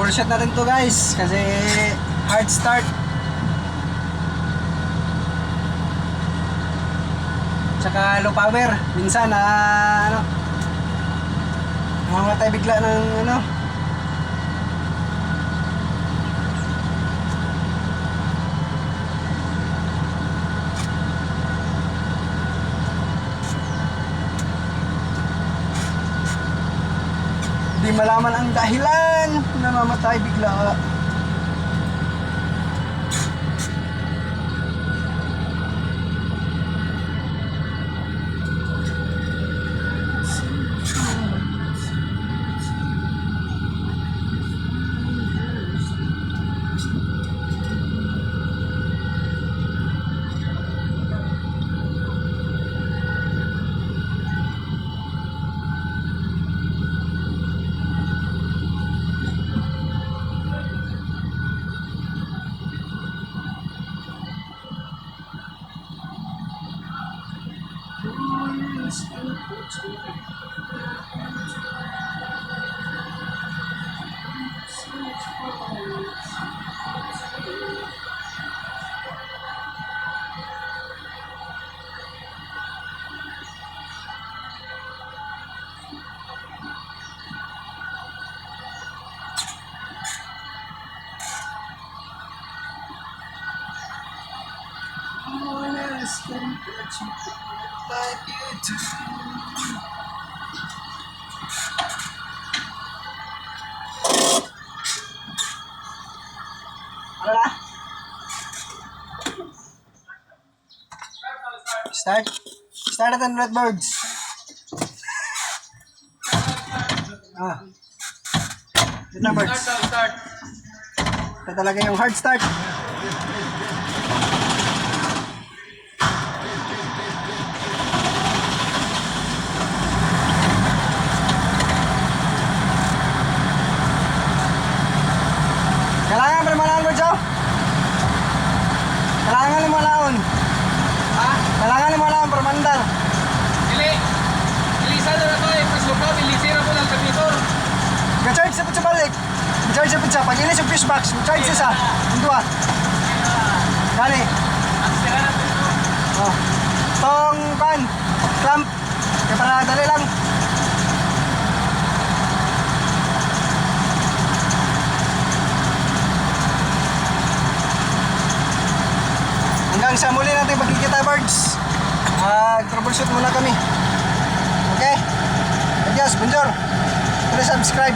Troubleshoot natin to guys kasi hard start. Tsaka low power. Minsan ano, namamatay bigla ng ano. Di malaman ang dahilan, namamatay bigla. Like you do. Ano na? Start? Start natin Redbirds. Ito na birds. Start. Ito talaga yung hard start. Kailangan pa malaon mo, Joe? Kailangan mo malaon. Ha? Kailangan mo malaon para mandar. Ilisado na to eh. Mas lukaw, ilisira po ng terminator. Ga-charge sa putsa balik. Ga-charge sa putsa. Pag ilis yung fuse box, charge isa. Yung dua. Kani. Ang sira na po ito. Oh. Tong pan. Clamp. Kaya para dali lang. Hanggang sa muli natin pagkikita birds. Troubleshoot muna kami. Okay? Adios, bonjour. Please subscribe.